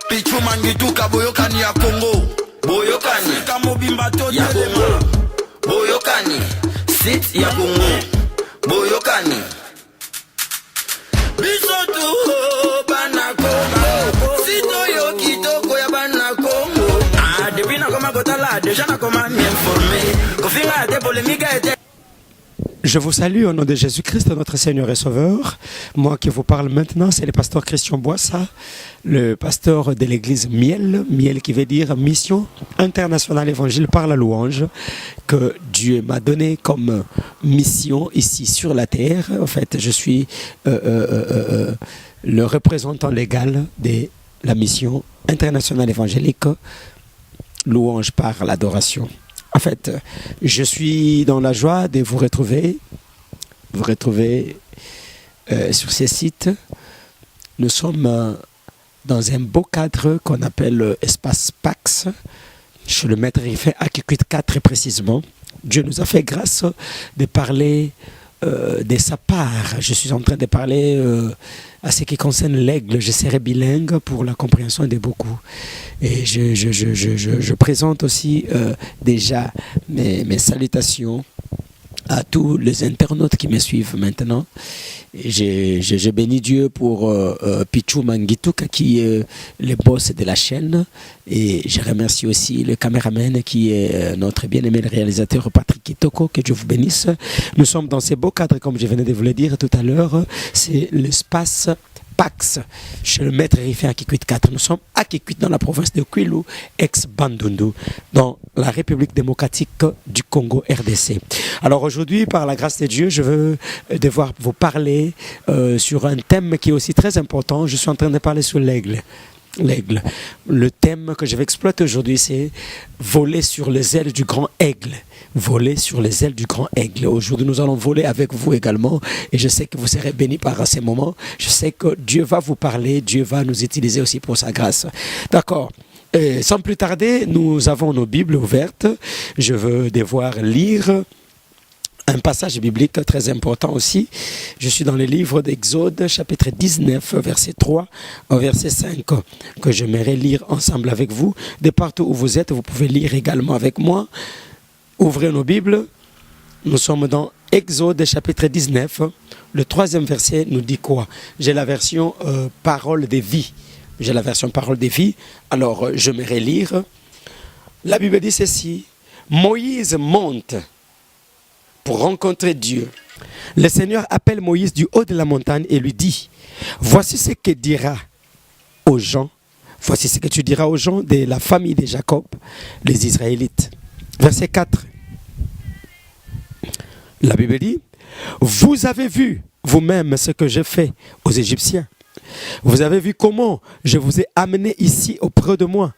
Pichu mangituka boyokani ya Congo. Boyokani Sika mobimba to ya Congo. Boyokani sit ya Congo. Boyokani Bisotu bana Congo. Sito yo kitoko ya bana Congo. Ah, depuis na koma kotala, déjà na koma m'informer. Kofinga te polémique était. Je vous salue au nom de Jésus-Christ, notre Seigneur et Sauveur. Moi qui vous parle maintenant, c'est le pasteur Christian Boissa, le pasteur de l'église Miel. Miel qui veut dire Mission Internationale Évangile par la louange, que Dieu m'a donné comme mission ici sur la terre. En fait, je suis le représentant légal de la Mission Internationale Évangélique, louange par l'adoration. En fait, je suis dans la joie de vous retrouver sur ces sites. Nous sommes dans un beau cadre qu'on appelle Espace Pax, chez le maître Riffin à Kikwit 4 précisément. Dieu nous a fait grâce de parler de sa part. Je suis en train de parler à ce qui concerne l'aigle. Je serai bilingue pour la compréhension de beaucoup. Et je présente aussi déjà mes salutations à tous les internautes qui me suivent maintenant. Je bénis Dieu pour Pichu Mangituka qui est le boss de la chaîne, et je remercie aussi le caméraman qui est notre bien-aimé réalisateur Patrick Kitoko. Que Dieu vous bénisse. Nous sommes dans ces beaux cadres, comme je venais de vous le dire tout à l'heure. C'est l'espace Pax, chez le maître Riffin à Kikwit 4. Nous sommes à Kikwit dans la province de Kwilu, ex-Bandundu, dans la République démocratique du Congo, RDC. Alors aujourd'hui, par la grâce de Dieu, je veux devoir vous parler sur un thème qui est aussi très important. Je suis en train de parler sur l'aigle. L'aigle. Le thème que je vais exploiter aujourd'hui, c'est voler sur les ailes du grand aigle. Voler sur les ailes du grand aigle. Aujourd'hui, nous allons voler avec vous également, et je sais que vous serez bénis par ces moments. Je sais que Dieu va vous parler, Dieu va nous utiliser aussi pour sa grâce. D'accord. Sans plus tarder, nous avons nos Bibles ouvertes. Je veux devoir lire un passage biblique très important aussi. Je suis dans le livre d'Exode, chapitre 19, verset 3 au verset 5, que j'aimerais lire ensemble avec vous. De partout où vous êtes, vous pouvez lire également avec moi. Ouvrez nos Bibles. Nous sommes dans Exode, chapitre 19. Le 3e verset nous dit quoi? J'ai la version parole de vie. J'ai la version parole de vie. Alors, j'aimerais lire. La Bible dit ceci. Moïse monte pour rencontrer Dieu. Le Seigneur appelle Moïse du haut de la montagne et lui dit, voici ce que dira aux gens, voici ce que tu diras aux gens de la famille de Jacob, les Israélites. Verset 4. La Bible dit, vous avez vu vous-même ce que j'ai fait aux Égyptiens. Vous avez vu comment je vous ai amené ici auprès de moi.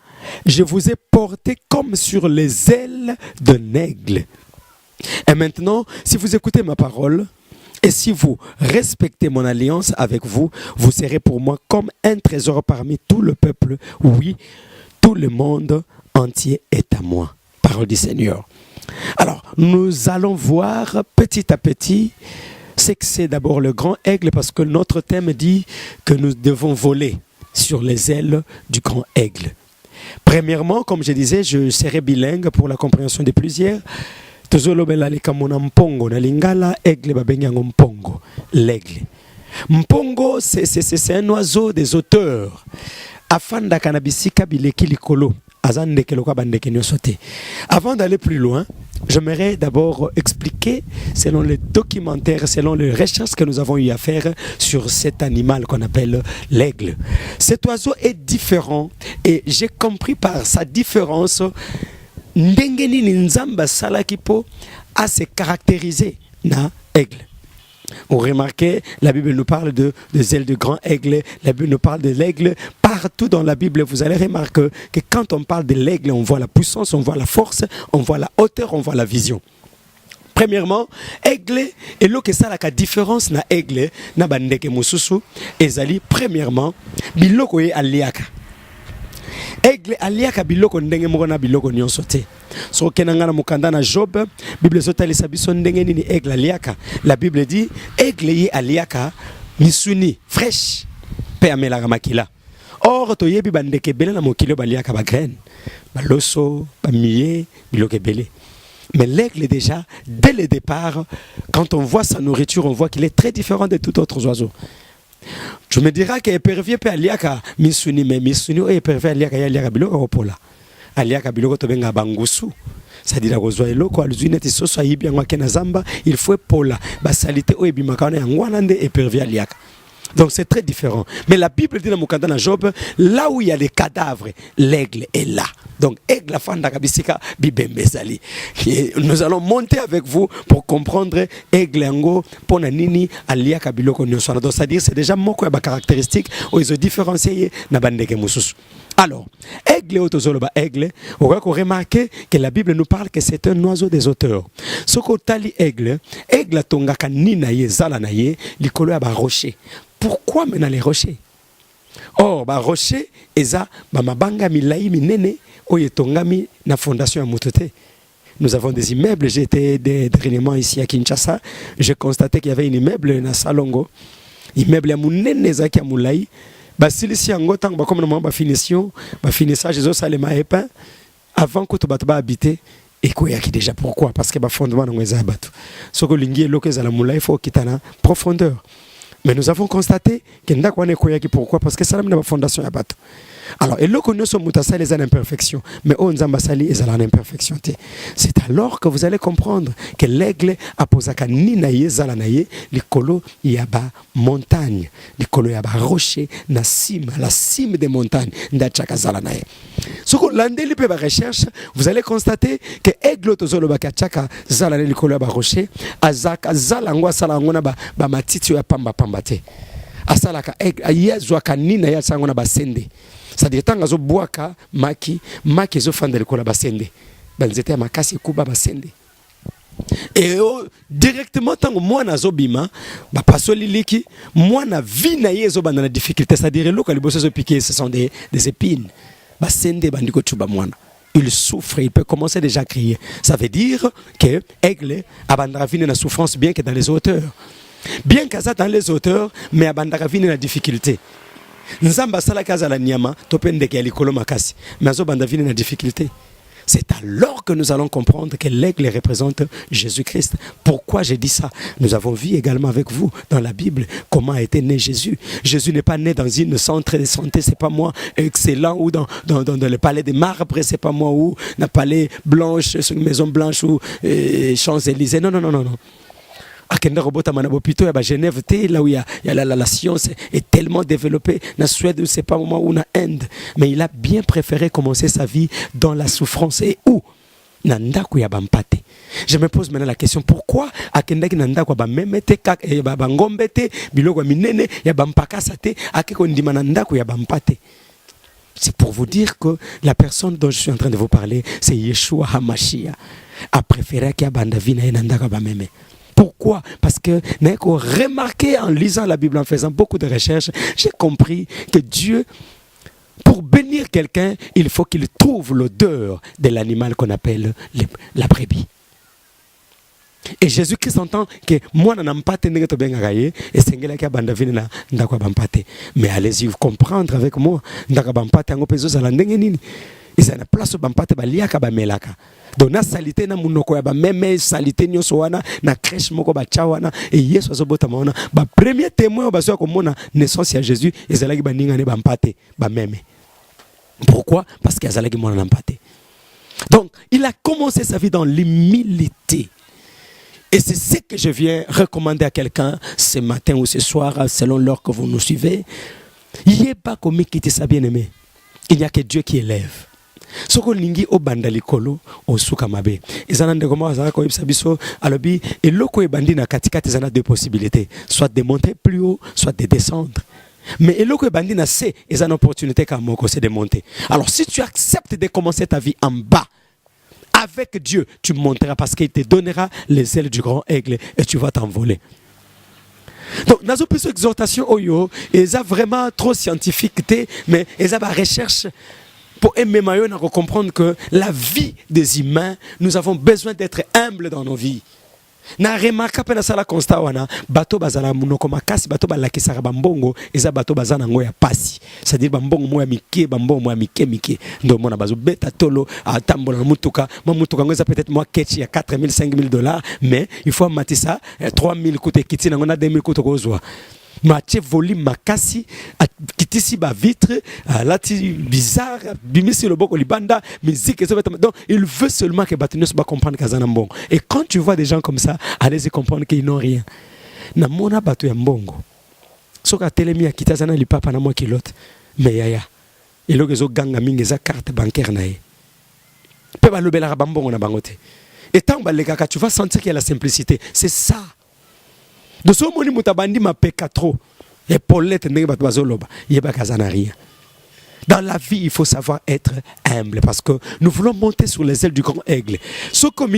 Je vous ai porté comme sur les ailes d'un aigle. Et maintenant, si vous écoutez ma parole et si vous respectez mon alliance avec vous, vous serez pour moi comme un trésor parmi tout le peuple. Oui, tout le monde entier est à moi. Parole du Seigneur. Alors, nous allons voir petit à petit ce que c'est d'abord le grand aigle, parce que notre thème dit que nous devons voler sur les ailes du grand aigle. Premièrement, comme je disais, je serai bilingue pour la compréhension de plusieurs. L'aigle. Mpongo, c'est un oiseau des auteurs. Afanda kanabisika bileki likolo. Avant d'aller plus loin, j'aimerais d'abord expliquer, selon les documentaires, selon les recherches que nous avons eu à faire sur cet animal qu'on appelle l'aigle. Cet oiseau est différent, et j'ai compris par sa différence ndengeni nzamba salakipo à se caractériser na aigle. Vous remarquez, la Bible nous parle des ailes de grand aigle, la Bible nous parle de l'aigle. Partout dans la Bible, vous allez remarquer que quand on parle de l'aigle, on voit la puissance, on voit la force, on voit la hauteur, on voit la vision. Premièrement, aigle, et là que ça la différence na aigle, na bandeke mususu, ezali premièrement, biloko ye aliaka. Aigle aliaka biloko ndenge moko na biloko nyonso te. So kenanga na mukanda na Job, Bible sotalisa biso ndenge nini aigle aliaka. La Bible dit aigle ye aliaka misuni fresh pe amelaka makila. Or or toyebi bandeke bele na mokilo baliaka ba graine baloso bamie biloko ebele. Mais l'aigle déjà dès le départ, quand on voit sa nourriture, on voit qu'il est très différent de tout autre oiseau. Tu me diras que épervier peut aliaka misuni, mais misuni ou épervier aliaka yaliaka biloko opola aliaka biloko tobenga bangusu. C'est-à-dire que eloko aluzine tisoso ayibi yango akena zamba, il faut pola basalite o ebimaka na yango nande épervier aliaka. Donc c'est très différent. Mais la Bible dit dans Mukanda Job, là où il y a les cadavres, l'aigle est là. Donc aigle fanda kabisika bibembezali. Nous allons monter avec vous pour comprendre aigle ngo pona nini alia kabiloko nyosana. Donc c'est-à-dire c'est déjà moko ya caractéristique où ils ont différencié na bandeke mususu. Alors, aigle otozoloba aigle, on va remarquer que la Bible nous parle que c'est un oiseau des hauteurs. Soko tali aigle tongaka nina ye zala na ye likolo ya ba rocher. Pourquoi maintenant les rochers? Or, ba rocher eza ba mabanga milai minene oyetongami na fondation ya mutote. Nous avons des immeubles, j'étais dernièrement ici à Kinshasa, j'ai constaté qu'il y avait un immeuble na Salongo. Immeuble ya munene zaki ya mulai. Basilisi yango tang ba comme na ba finition, ba finissage zo salema épin avant que to bato ba habiter. Et quoi qui déjà pourquoi? Parce que ba fondement na ngeza bato. Soko lingi eloko za la mulai faut kitana profondeur. Mais nous avons constaté que ndakwane koyaki pourquoi? Parce que ça n'a pas fondation à bateau. Alors, et là que nous sommes mutasali les imperfections, mais on zambasali les imperfections. C'est alors que vous allez comprendre que l'aigle a posé ka nina yezala naye, likolo yaba montagne, likolo yaba rocher na cime, la cime des montagnes ndachaka zala naye. Ce que l'andeli pe ba recherche, vous allez constater que aigle tozolo ba kachaka zala naye likolo yaba rocher, azaka zala ngwa sala ngona ba matiti ya pamba pambate. Asalaka aigle ayezwa kanina ya sangona ba sende. C'est-à-dire tant azo boaka maki zo fandele ko la basende banzete makasi kuba basende et directement tant moi na zobima ba pasoli liki moi na vie na yezo bana na difficulté, c'est-à-dire loka liboso zo piquer ce sont des épines basende bandiko tuba mwana il souffre, il peut commencer déjà à crier. Ça veut dire que aigle abandra vine na souffrance bien que dans les hauteurs, bien qu'à dans les hauteurs, mais abandra vine na difficulté. Nzamba sala kaza la nyama topendeke ya likolo makasi mazo banda vini na difficulté. C'est alors que nous allons comprendre que l'aigle représente Jésus-Christ. Pourquoi j'ai dit ça? Nous avons vu également avec vous dans la Bible comment a été né Jésus. Jésus n'est pas né dans une centre de santé, c'est pas moi excellent ou dans le palais des marbres, c'est pas moi ou dans le palais blanche, une maison blanche ou Champs-Élysées. Non. Akenda robota manabopito ya ba Genève là où il y a la science est tellement développée na Suède c'est pas moment ou na Inde, mais il a bien préféré commencer sa vie dans la souffrance et où na ndako ya bampate. Je me pose maintenant la question, pourquoi akenda ki na ndako ba memete kak ba ngombete biloko minene ya bampakasa te akeko ndima na ndako ya bampate? C'est pour vous dire que la personne dont je suis en train de vous parler, c'est Yeshua HaMashiach, a préféré qu'il y a bandavina et nandaka ba meme. Pourquoi? Parce que j'ai remarqué en lisant la Bible, en faisant beaucoup de recherches, j'ai compris que Dieu, pour bénir quelqu'un, il faut qu'il trouve l'odeur de l'animal qu'on appelle la brebis. Et Jésus-Christ entend que moi je n'ai pas tenu à bien et c'est que bandavine na ndakwa bampate. Mais allez-y comprendre avec moi, ndakwa bampate ngo pezo za landenge nini. Ils ont place bampate baliaka bamelaka. Donc na salité na munoko ya ba meme salité nyoso wana na crèche moko ba chawana et Yesu azobota maona ba premier témoin ba so ko mona naissance ya Jésus ezalaki baninga ne bampate ba meme. Pourquoi? Parce qu'il azalaki mona nampate. Donc il a commencé sa vie dans l'humilité. Et c'est ce que je viens recommander à quelqu'un ce matin ou ce soir, selon l'heure que vous nous suivez. Il n'y a pas comme qui te bien-aimé. Il n'y a que Dieu qui élève. Soko lingi o bandalikolo o suka mabe. Ezana ndeko azana ko yebisa biso alobi eloko ebandi na katikati ezana deux possibilités, soit de monter plus haut, soit de descendre. Mais eloko ebandi na c'est ezana opportunité ka moko c'est de monter. Alors si tu acceptes de commencer ta vie en bas, avec Dieu, tu monteras parce qu'il te donnera les ailes du grand aigle et tu vas t'envoler. Donc, dans une exhortation, ils ont vraiment trop scientifique, mais ils ont une recherche pour aimer comprendre que la vie des humains, nous avons besoin d'être humbles dans nos vies. Na remarka pe na sala constat wana bato bazala munoko makasi bato balakisaka bambongo eza bato bazana ngo ya pasi, c'est-à-dire bambongo mo ya mike bambongo mo ya mike ndo mona bazo beta tolo atambola na mutuka ngo eza peut-être moi ketch ya 4000 5000 dollars, mais il faut matisa 3000 kote kiti na ngona 2000 kote kozwa matche volume makasi kitisi ba vitre lati bizarre bimisi le boko libanda musique. Donc il veut seulement que Batinos va comprendre kazana mbongo. Et quand tu vois des gens comme ça, allez-y comprendre qu'ils n'ont rien. Na mona bato ya mbongo soka telemi ya kitazana li papa na moi kilote mais yaya eloko zo ganga mingi za carte bancaire na ye pe ba lobela ba mbongo na bangote. Et tant ba lekaka tu vas sentir qu'il y a la simplicité, c'est ça. De ce moment mutabandi ma peka trop et Paulette ndenge bato bazoloba yeba kazana rien. Dans la vie, il faut savoir être humble parce que nous voulons monter sur les ailes du grand aigle. Ce comme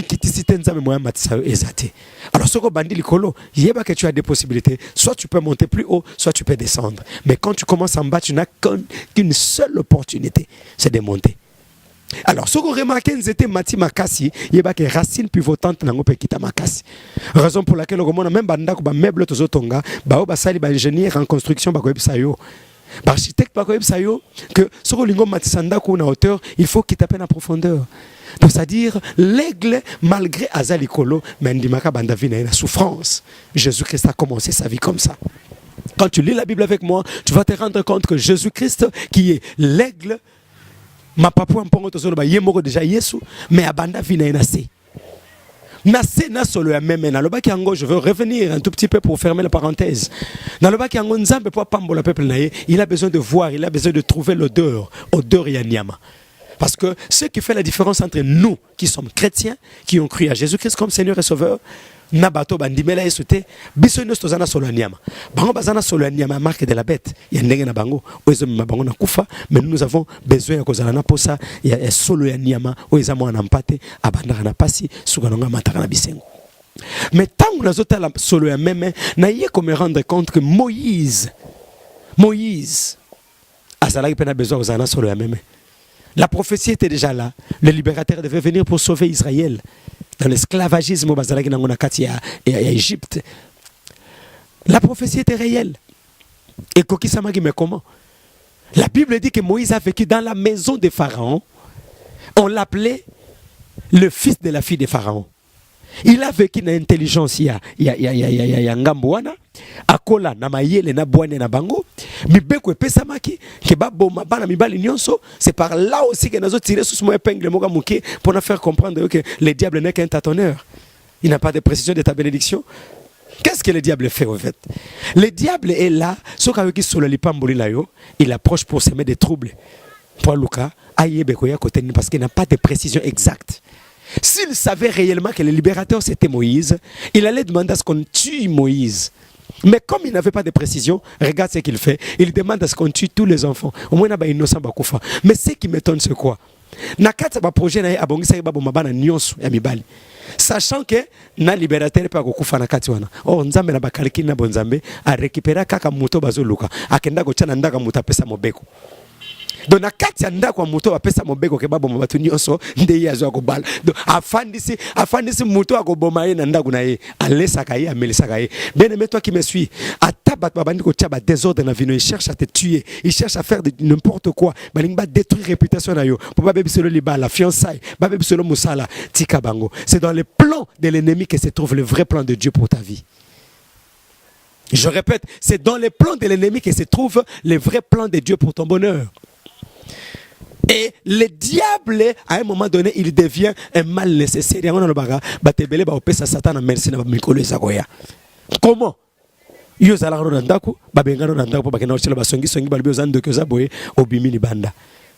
alors, ce bandi likolo, yeba que tu as des possibilités. Soit tu peux monter plus haut, soit tu peux descendre. Mais quand tu commences en bas, tu n'as qu'une seule opportunité, c'est de monter. Alors, ce qu'on remarque, c'était Mati Makasi, il y a des racines pivotantes dans le pays Makasi. Raison pour laquelle, on a même banda ko ba meuble to zotonga, ba ba sali ba ingénieur en construction ba ko sayo. Architecte ba ko sayo que ce que lingo matisanda ko na hauteur, il faut qu'il tape en profondeur. Donc c'est-à-dire l'aigle malgré azali kolo, mais ndimaka banda vina une souffrance. Jésus-Christ a commencé sa vie comme ça. Quand tu lis la Bible avec moi, tu vas te rendre compte que Jésus-Christ qui est l'aigle ma papa mpongo tozolo ba yemoko déjà Yesu mais abanda vina inase nase na solo ya meme na lobaki yango. Je veux revenir un tout petit peu pour fermer la parenthèse. Na lobaki yango nzambe po pambola peuple na ye, il a besoin de voir, il a besoin de trouver l'odeur ya nyama. Parce que ce qui fait la différence entre nous qui sommes chrétiens, qui ont cru à Jésus-Christ comme Seigneur et Sauveur, na bato bandimela esute biso nyos tozana solo nyama bango bazana solo nyama marque de la bête ya ndenge na bango ozo ma bango na kufa, mais nous avons besoin ya kozala na posa ya solo ya nyama oza mwana mpate abandaka na pasi sukanonga mataka na bisengo. Mais tant que nazota la solo ya meme na ye comme me rendre compte que Moïse azalaki pena besoin kozana solo ya meme. La prophétie était déjà là, le libérateur devait venir pour sauver Israël dans l'esclavagisme au Bazalaki Nangonakati à Égypte. La prophétie était réelle. Et Kokisamagi, mais comment? La Bible dit que Moïse a vécu dans la maison de Pharaon. On l'appelait le fils de la fille de Pharaon. Il a vécu dans l'intelligence ya ngambouana akola na mayele na bwane na bango mibeko epesamaki ke baboma bana mibali nyonso. C'est par là aussi que nazo tirer sous mon épingle moka muke pour nous faire comprendre que le diable n'est qu'un tâtonneur. Il n'a pas de précision de ta bénédiction. Qu'est-ce que le diable fait en fait? Le diable est là, il approche pour semer des troubles. Pour Luca, parce qu'il n'a pas de précision exacte. S'il savait réellement que le libérateur c'était Moïse, il allait demander à ce qu'on tue Moïse. Mais comme il n'avait pas de précision, regarde ce qu'il fait. Il demande à ce qu'on tue tous les enfants. Au moins, il y a innocent. Mais ce qui m'étonne, c'est quoi? Nakata ba projet na abongisa ba bomabana nyonso ya mibali. Sachant que na libérateur pa kokufa na kati wana. Oh nzambe na bakaliki na bonzambe a récupérer kaka moto bazoluka. Akenda ko tshana ndaka moto apesa mobeko. Donc na kati ya ndako wa moto apesa mobeko ke babo mabatu nyonso nde yazo akobala. Donc afandisi moto akoboma ye na ndako na ye. Alesaka ye amelisaka ye. Bien-aimé toi qui me suis, atabat babandi ko tshaba désordre na vino, il cherche à te tuer, il cherche à faire n'importe quoi. Balinga détruire réputation na yo. Pour babebi solo liba la fiançailles, babebi solo musala tika bango. C'est dans les plans de l'ennemi que se trouve le vrai plan de Dieu pour ta vie. Je répète, c'est dans les plans de l'ennemi que se trouve le vrai plan de Dieu pour ton bonheur. Et le diable, à un moment donné, il devient un mal nécessaire. Comment?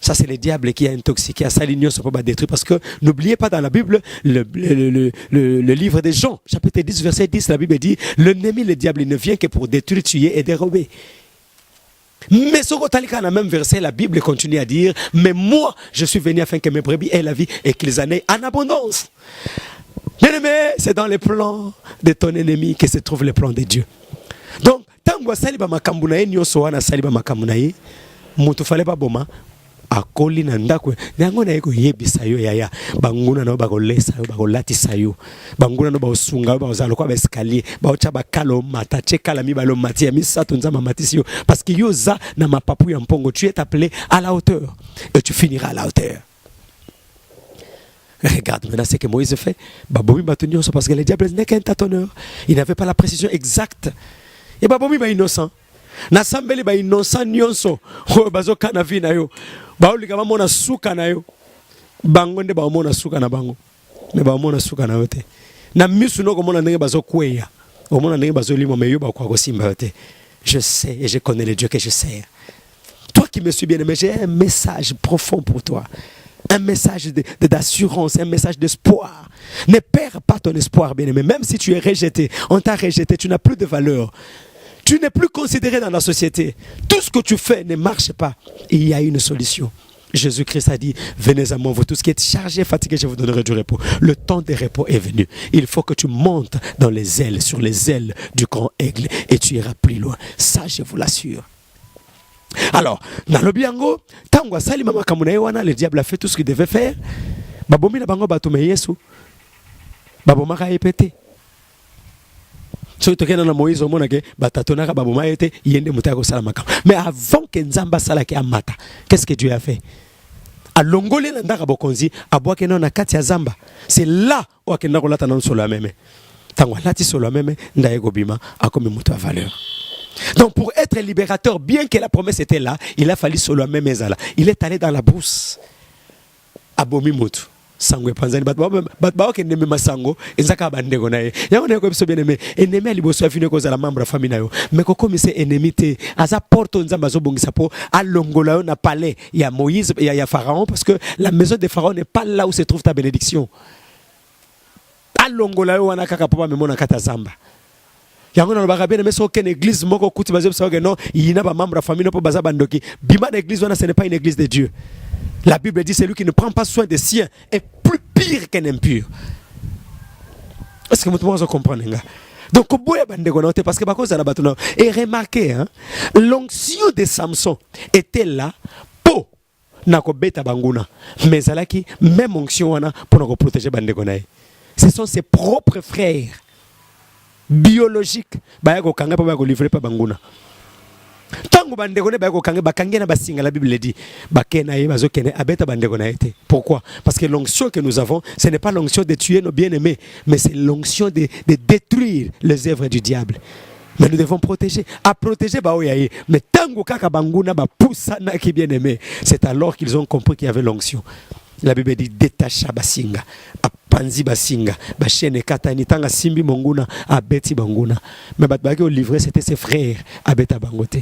Ça, c'est le diable qui a intoxiqué, a sali nyonso pour détruire. Parce que n'oubliez pas dans la Bible, le livre de Jean, chapitre 10, verset 10, la Bible dit l'ennemi, le diable, il ne vient que pour détruire, tuer et dérober. Mais ce que dans le même verset, la Bible continue à dire mais moi, je suis venu afin que mes brebis aient la vie et qu'ils en aient en abondance. Bien-aimé, c'est dans les plans de ton ennemi que se trouve le plan de Dieu. Donc, tant que saliba makambunaye nyonso wana saliba makambunaye, mutu fale ba boma, akoli na ndako nango na eko yebisa yo yaya banguna na bakolesa yo bakolatisa yo banguna no baosunga yo bazalo kwa escalier baocha bakalo mata chekala mi balo matia misato nzama matisi yo parce que yo za na mapapu ya mpongo tu es appelé à la hauteur et tu finiras à la hauteur. Regarde maintenant ce que Moïse fait. Babomi batunio parce que le diable n'est qu'un tâtonneur. Il n'avait pas la précision exacte. Et babomi ba innocent. Na sambeli ba innocent nyonso. Ho bazo kana vina yo. Ba olika ba mona suka na yo. Bango nde ba mona suka na bango. Me ba mona suka na yote. Na misu no ko mona ndenge bazo kweya. O mona ndenge bazo limo me yo ba kwa ko simba yote. Je sais et je connais le Dieu que je sers. Toi qui me suis bien aimé, j'ai un message profond pour toi. Un message d'assurance, un message d'espoir. Ne perds pas ton espoir, bien-aimé. Même si tu es rejeté, on t'a rejeté, tu n'as plus de valeur. Tu n'es plus considéré dans la société. Tout ce que tu fais ne marche pas. Et il y a une solution. Jésus-Christ a dit, venez à moi, vous tous qui êtes chargés, fatigués, je vous donnerai du repos. Le temps des repos est venu. Il faut que tu montes dans les ailes, sur les ailes du grand aigle, et tu iras plus loin. Ça, je vous l'assure. Alors, dans le biango, tango sali mama kamuna wana, le diable a fait tout ce qu'il devait faire. Babomi na bango batume Yesu. Baboma ka epete. So tokena na Moïse omona ke batatona ka baboma ete yende mutako sala makam. Mais avant que Nzamba sala ke amata, qu'est-ce que Dieu a fait? A longolé na ndaka bokonzi, abwa ke na kati ya zamba. C'est là où akenda ko lata na solo ya meme. Tango lati solo ya meme ndaye go bima akomi mutu a valeur. Donc pour être libérateur, bien que la promesse était là, il a fallu solo même ezala. Il est allé dans la brousse. Abomi mutu. Sango panzani batba ke neme masango ezaka bandeko naye. Yango ne ko biso bien aimé. Ennemi aliboso afine ko zala membre famille na yo. Mais ko comme c'est ennemi te aza porte nzamba zo bongisa po alongola yo na palais ya Moïse ya Pharaon parce que la maison de Pharaon n'est pas là où se trouve ta bénédiction. Alongola yo wana kaka papa memona kata zamba. Yango na lobaka bien mais so ken église moko kuti bazo sawa que non il n'a pas membre famille po baza bandoki bima na église wana ce n'est pas une église de Dieu. La Bible dit celui qui ne prend pas soin des siens est plus pire qu'un impur. Est-ce que vous pouvez comprendre? Donc parce que parce que et remarquez hein, l'onction de Samson était là pour nakobeta banguna mais alaki même onction wana pour protéger bandeko nae. Ce sont ses propres frères biologique bayako kanga pa bayako livrer pa banguna tango bandeko ne bayako kanga bakange na basinga. La Bible dit bakena ye bazokene abeta bandeko na été. Pourquoi? Parce que l'onction que nous avons, ce n'est pas l'onction de tuer nos bien-aimés, mais c'est l'onction de détruire les œuvres du diable. Mais nous devons protéger, à protéger baoyaye. Mais tango kaka banguna ba poussa na ki bien-aimé, c'est alors qu'ils ont compris qu'il y avait l'onction. La Bible dit détacha basinga, apanzi basinga, bachene katani tanga simbi monguna, abeti banguna. Mais batbaki au livret c'était ses frères, abeta bangote.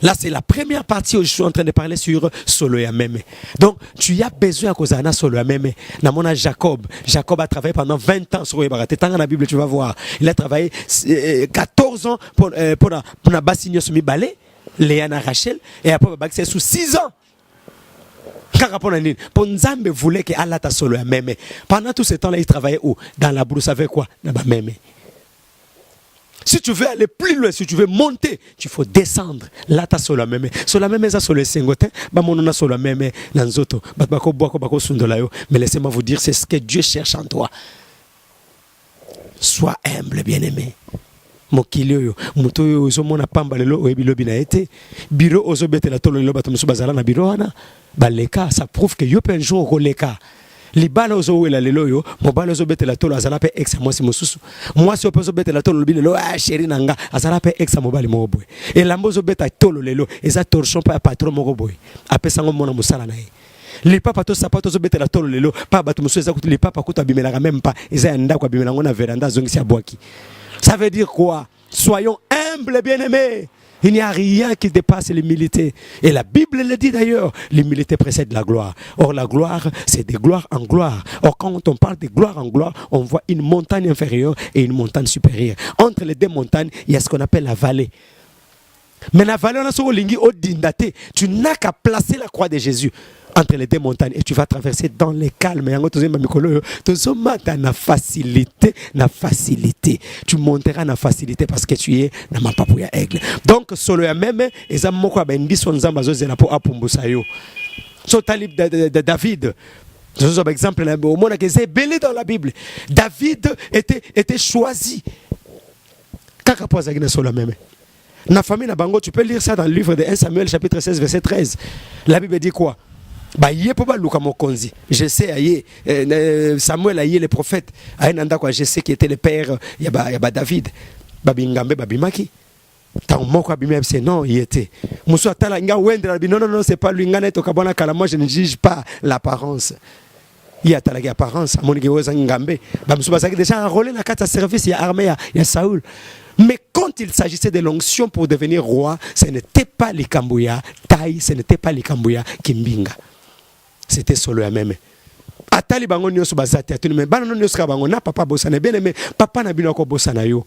Là c'est la première partie où je suis en train de parler sur solo ya meme. Donc tu as besoin à cause d'un solo ya meme. Namona Jacob a travaillé pendant 20 ans sur Ebarate. Tant dans la Bible tu vas voir, il a travaillé 14 ans pour na basigno sumi balé, Léana Rachel et après c'est sous 6 ans. Nzambe voulait que Allah ta solo ya meme. Pendant tout ce temps-là, il travaillait où? Dans la brousse avec quoi? Dans la meme. Si tu veux aller plus loin, si tu veux monter, tu faut descendre. Là ta solo ya meme. Solo ya meme ça solo sengotin, ba monona solo ya meme nanzoto. Bako boako bako sundola yo. Mais laissez-moi vous dire, c'est ce que Dieu cherche en toi. Sois humble, bien-aimé. Mokilio yo muto yo ozo mona pamba lelo oyebi lobi na été biro ozo betela tolo lelo bato musu bazala na biro wana baleka. Ça prouve que yo pe un jour koleka libala ozo wela lelo yo mobala ozo betela tolo azala pe ex moi si mususu moi si ozo betela tolo lobi lelo ah chéri nanga azala pe ex mobali mobwe et lambo ozo beta tolo lelo eza torchon pa patron moko boy apesa ngo mona musala na ye. Les papas to sapato zo betela tolo lelo pa bato musu eza kuti les papas kuta bimela même pas eza nda kwa bimela ngona veranda zongisi abwaki. Ça veut dire quoi? Soyons humbles, bien-aimés. Il n'y a rien qui dépasse l'humilité. Et la Bible le dit d'ailleurs, l'humilité précède la gloire. Or la gloire, c'est de gloire en gloire. Or quand on parle de gloire en gloire, on voit une montagne inférieure et une montagne supérieure. Entre les deux montagnes, il y a ce qu'on appelle la vallée. Mais la valeur tu n'as qu'à placer la croix de Jésus entre les deux montagnes et tu vas traverser dans les calmes. Facilité, tu monteras na facilité parce que tu es na mapapouya aigle. Donc solo ya même eza moko bendi son nzamba zo zela po apumbusa yo. So talib de David. Je vous donne un exemple au monde que c'est belé dans la Bible. David était choisi. Kaka poza gina solo même. Na famille na bango, tu peux lire ça dans le livre de 1 Samuel chapitre 16 verset 13. La Bible dit quoi? Bah yé po ba luka mokonzi. Je sais ayé Samuel ayé le prophète. Ayé quoi, je sais qui était le père yaba David. Babingambe babimaki. Tant moko abimé c'est non, il était. Muso atala nga wendre non c'est pas lui ngana to kabona kala, moi je ne juge pas l'apparence. Il y a talagi apparence, amonike woza ngambe. Ba muso basaki déjà enrôlé na kata service ya armée ya Saoul. Mais quand il s'agissait de l'onction pour devenir roi, ce n'était pas les Kambouya taille, ce n'était pas les Kambouya Kimbinga. C'était solo ya même. Atali bango nyoso bazati atuni me bana nyoso ka bango na papa bosana bien aimé papa na bino ko bosana yo.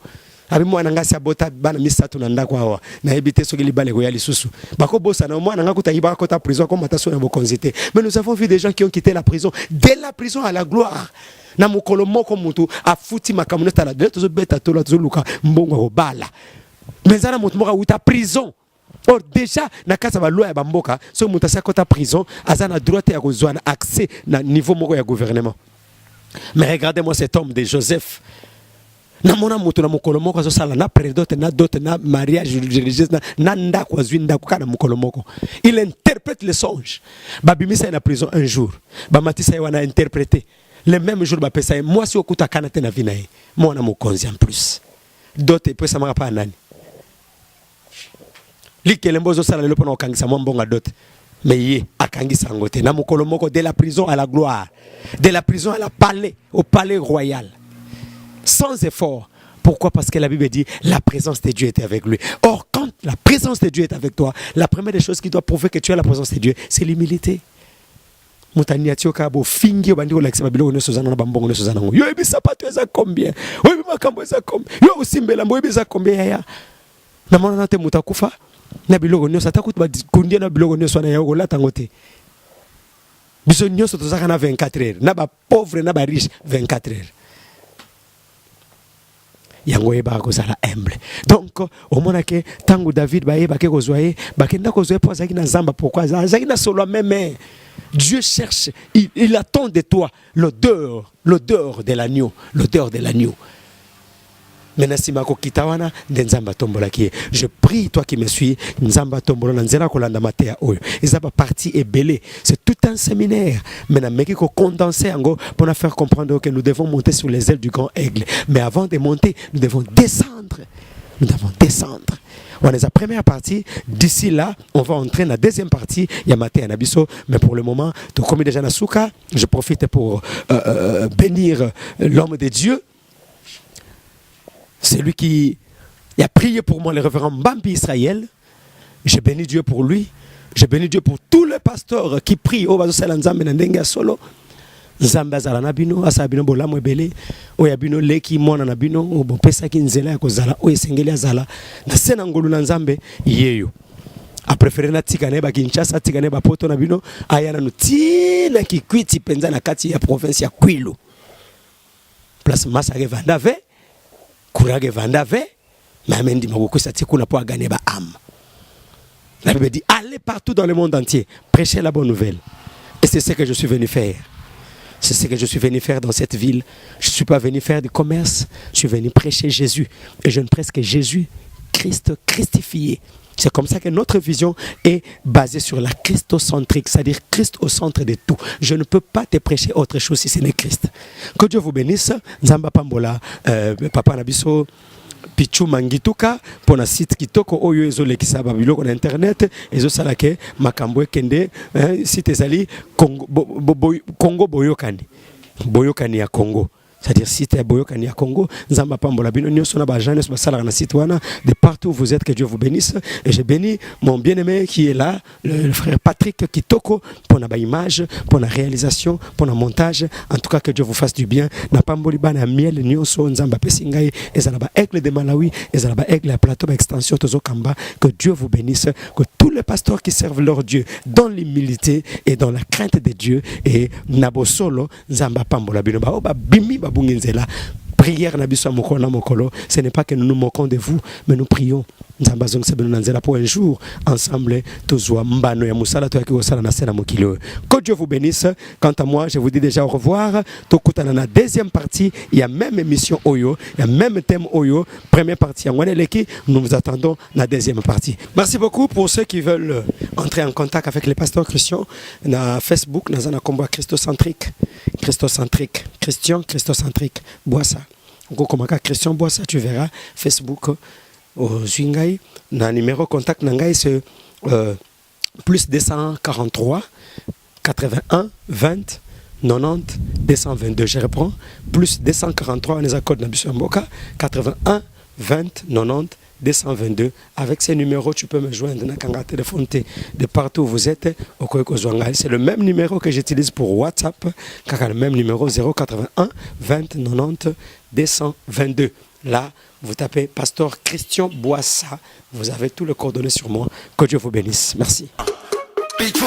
Abi mwana ngasi abota bana misatu na ndako awa na ebite soki libale ko ya lisusu. Bako bosana mwana nga kutayiba ko ta prison comme mataso na bokonzité. Mais nous avons vu des gens qui ont quitté la prison dès la prison à la gloire. Na mukolo moko mutu afuti makamuna tala de tozo beta tola tozo luka mbongo ko bala. Mais ana mutu moka uta prison. Or déjà na kasa ba loi ya bamboka so mutu sakota prison azana droit ya kozwa na accès na niveau moko ya gouvernement. Mais regardez-moi cet homme de Joseph. Na mona mutu na mukolo moko so sala na prédote na dot na mariage religieuse na ndako zwinda ko kana mukolo moko. Il interprète les songes. Babimisa na prison un jour. Ba matisa wana interpréter. Le même jour, moi, si okuta kanate na vinae, moi, na mokonzi en plus. D'autres, peut ça m'a pas nani. Likelembozo sala le pono kangisa mbonga d'autres. Mais yé, akangisa ngote. Na mokolo moko de la prison à la gloire. De la prison à la palais, au palais royal. Sans effort. Pourquoi? Parce que la Bible dit la présence de Dieu était avec lui. Or, quand la présence de Dieu est avec toi, la première des choses qui doit prouver que tu as la présence de Dieu, c'est l'humilité. Mutani atioka bo fingi obandi ko lakisa babilo ne sozana na bambongo ne sozana ngo yo ebisa pato eza combien yo ebi makambo eza combien yo osimbela mbo ebisa combien ya na mona na te mutakufa na biloko ne sata kutu ba kundia na biloko ne sona ya ko lata ngote biso nyoso tozaka na 24 heures na ba pauvre na ba riche 24 heures yango eba ko sala humble. Donc au mona ke tangu David ba eba ke ko zoye ba ke ndako zoye po zaki na zamba pourquoi zaki na solo même. Dieu cherche, il attend de toi l'odeur de l'agneau, l'odeur de l'agneau. Je prie, toi qui me suis, partie est belée. C'est tout un séminaire. Maintenant, condensé pour faire comprendre que nous devons monter sur les ailes du grand aigle. Mais avant de monter, nous devons descendre. Nous devons descendre. On est la première partie. D'ici là, on va entrer dans la deuxième partie. Yamate Anabiso. Mais pour le moment, comme déjà Nasuka, je profite pour bénir l'homme de Dieu. C'est lui qui a prié pour moi, le révérend Mbambi Israël. Je bénis Dieu pour lui. Je bénis Dieu pour tous les pasteurs qui prient. Oh, solo. Nzamba zala na bino asabino bolamu ebele oya bino leki mona na bino obopesa ki nzela ya kozala oya sengeli azala na sena ngolu na nzambe yeyo a préféré na tika ne ba Kinshasa tika ne ba poto na bino aya na nutina kikwiti penza na kati ya province ya Kwilu place Masage Vandave Kurage Vandave mamendi makokusa tikuna po agane ba am. La Bible dit allez partout dans le monde entier prêcher la bonne nouvelle et c'est ce que je suis venu faire. C'est ce que je suis venu faire dans cette ville. Je ne suis pas venu faire du commerce. Je suis venu prêcher Jésus. Et je ne prêche que Jésus, Christ christifié. C'est comme ça que notre vision est basée sur la christocentrique, c'est-à-dire Christ au centre de tout. Je ne peux pas te prêcher autre chose si ce n'est Christ. Que Dieu vous bénisse. Nzamba Pambola, Papa Nabiso, Pichu Mangituka, pour la site Kitoko, Oyo Ezole qui s'abat biloko na internet, Ezo Salake, Makambwe Kende, site Ezali, Congo Boyokani. Boyokani à Congo. C'est-à-dire site ya boyokani ya Congo, nzamba pambola bino nyoso na ba jane basala na site wana de partout où vous êtes, que Dieu vous bénisse. Et je bénis mon bien-aimé qui est là, le frère Patrick Kitoko, pour la image, pour la réalisation, pour le montage. En tout cas, que Dieu vous fasse du bien. Na pamboli bana miel nyoso nzamba pesingai ezalaba aigle de Malawi, ezalaba aigle à plateau extension tozo kamba. Que Dieu vous bénisse, que tous les pasteurs qui servent leur Dieu dans l'humilité et dans la crainte de Dieu et nabo solo nzamba pambola bino ba oba bimi babungenzela. Prière nabiso mokolo na mokolo, ce n'est pas que nous nous moquons de vous, mais nous prions. Nzamba zong sebeno nanzela pour un jour ensemble tozwa mbano ya musala to yaki osala na sena mokilo. Que Dieu vous bénisse. Quant à moi, je vous dis déjà au revoir. Tokutana na deuxième partie, il y a même émission Oyo, il y a même thème Oyo, première partie en Waneleki, nous vous attendons la deuxième partie. Merci beaucoup pour ceux qui veulent entrer en contact avec les pasteurs Christian na Facebook, na zana combat Christocentrique, Christian Christocentrique, Boissa. Comme Christian Boissa, tu verras Facebook au Zwingai, na numéro contact nangai c'est plus 243 81 20 90 222. Je reprends, plus 243 on les accords Nabiso Mboka 81 20 90 222. Avec ces numéros, tu peux me joindre dans téléphone de partout où vous êtes. C'est le même numéro que j'utilise pour WhatsApp, car le même numéro 081 20 90 222. Là, vous tapez Pasteur Christian Boissa. Vous avez tous les coordonnées sur moi. Que Dieu vous bénisse. Merci. Déjà,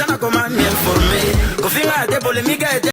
on a comment m'informer.